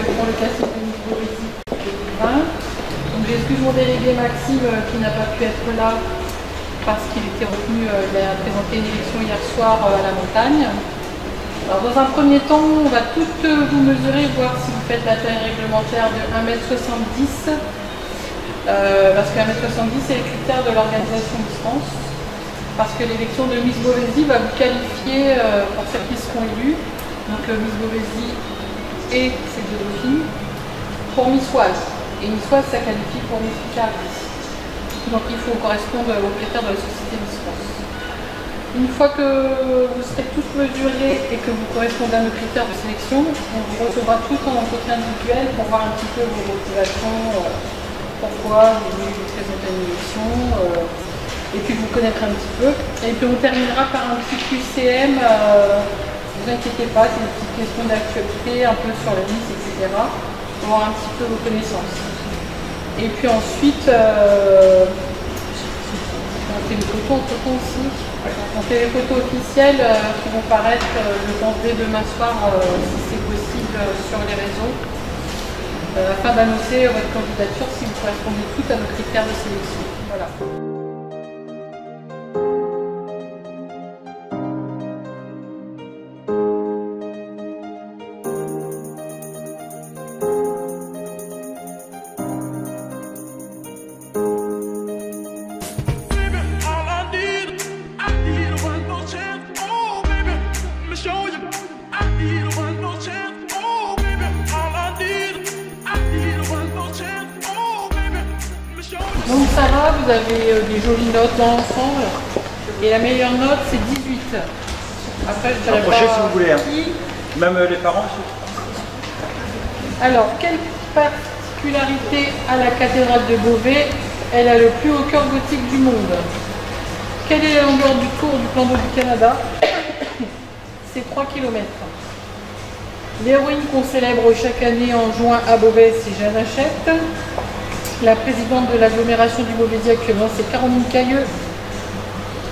pour le classique de Miss Beauvaisis 2020. J'ai excusé mon délégué Maxime qui n'a pas pu être là parce qu'il était retenu, il a présenté une élection hier soir à la montagne. Alors dans un premier temps, on va toutes vous mesurer, voir si vous faites la taille réglementaire de 1m70 parce que 1m70 c'est le critère de l'organisation Miss France, parce que l'élection de Miss Beauvaisis va vous qualifier pour celles qui seront élues, donc Miss Beauvaisis et ses deux dauphines, pour Miss Oise. Et Miss Oise, ça qualifie pour Miss Picardie. Donc il faut correspondre aux critères de la société Miss France. Une fois que vous serez tous mesurés et que vous correspondez à nos critères de sélection, on vous recevra tous en entretien individuel pour voir un petit peu vos motivations, pourquoi vous voulez vous présenter à une élection, et puis vous connaître un petit peu. Et puis on terminera par un petit QCM, ne vous inquiétez pas, c'est une petite question d'actualité, un peu sur la Miss, etc. Pour voir un petit peu vos connaissances. Et puis ensuite, on fait une photo entre temps aussi. On fait les photos officielles qui vont paraître, je pense, dès demain soir, si c'est possible, sur les réseaux, afin d'annoncer votre candidature si vous correspondez toutes à nos critères de sélection. Voilà. Donc Sarah, vous avez des jolies notes dans l'ensemble et la meilleure note c'est 18. Après je dirais pas si vous voulez, hein. Qui. Même les parents. Alors, quelle particularité a la cathédrale de Beauvais? Elle a le plus haut cœur gothique du monde. Quelle est la longueur du tour du plan d'eau du Canada? C'est 3 km. L'héroïne qu'on célèbre chaque année en juin à Beauvais, c'est Jeanne Hachette. La présidente de l'agglomération du Beauvaisis actuellement, c'est Caroline Cailleux.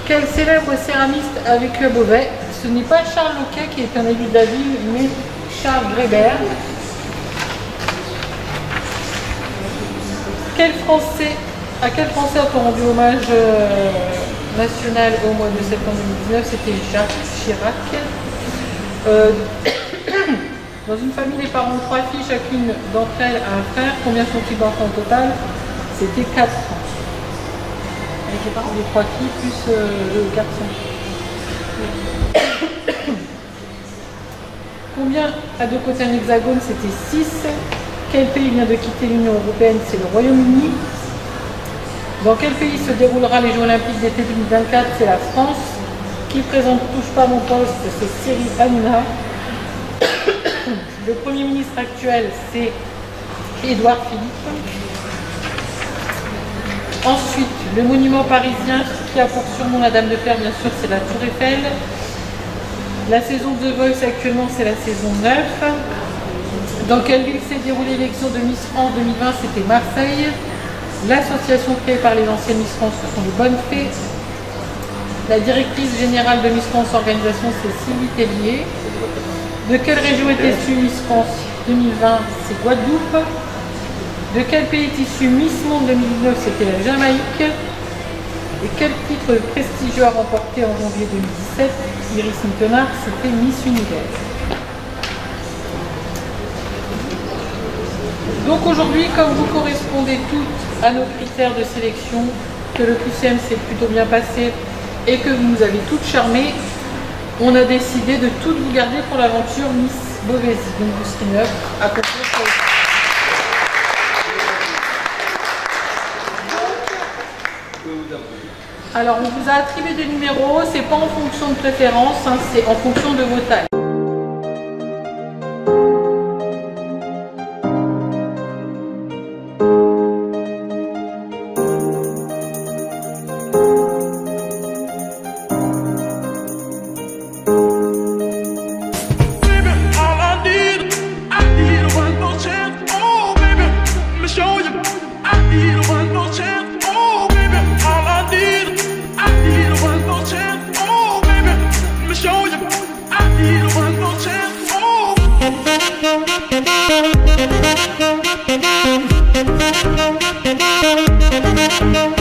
Quel célèbre céramiste a vécu à Beauvais? Ce n'est pas Charles Loquet qui est un élu de la ville, mais Charles Grébert. À quel Français a-t-on rendu hommage national au mois de septembre 2019? C'était Jacques Chirac. Dans une famille, les parents ont 3 filles, chacune d'entre elles a un frère. Combien sont-ils d'enfants au total? C'était 4. Avec les parents des 3 filles plus le garçon. Combien à deux côtés un hexagone? C'était 6. Quel pays vient de quitter l'Union européenne? C'est le Royaume-Uni. Dans quel pays se déroulera les Jeux Olympiques d'été 2024? C'est la France. Qui présente Touche pas mon poste? C'est Cyril Hanouna. Le Premier ministre actuel, c'est Édouard Philippe. Ensuite, le monument parisien qui a pour surnom la Dame de Fer, bien sûr, c'est la Tour Eiffel. La saison de The Voice actuellement, c'est la saison 9. Dans quelle ville s'est déroulée l'élection de Miss France 2020? C'était Marseille. L'association créée par les anciennes Miss France, ce sont les Bonnes Fées. La directrice générale de Miss France Organisation, c'est Sylvie Tellier. De quelle région est issue Miss France 2020? C'est Guadeloupe. De quel pays est issue Miss Monde 2019? C'était la Jamaïque. Et quel titre prestigieux a remporté en janvier 2017 Iris Mittenard? C'était Miss Univers. Donc aujourd'hui, comme vous correspondez toutes à nos critères de sélection, que le QCM s'est plutôt bien passé et que vous nous avez toutes charmées, on a décidé de toutes vous garder pour l'aventure Miss Beauvaisis. Donc vous serez 9 à conclure pour le... Alors on vous a attribué des numéros, c'est pas en fonction de préférence, hein, c'est en fonction de vos tailles. Show you I need a Merci.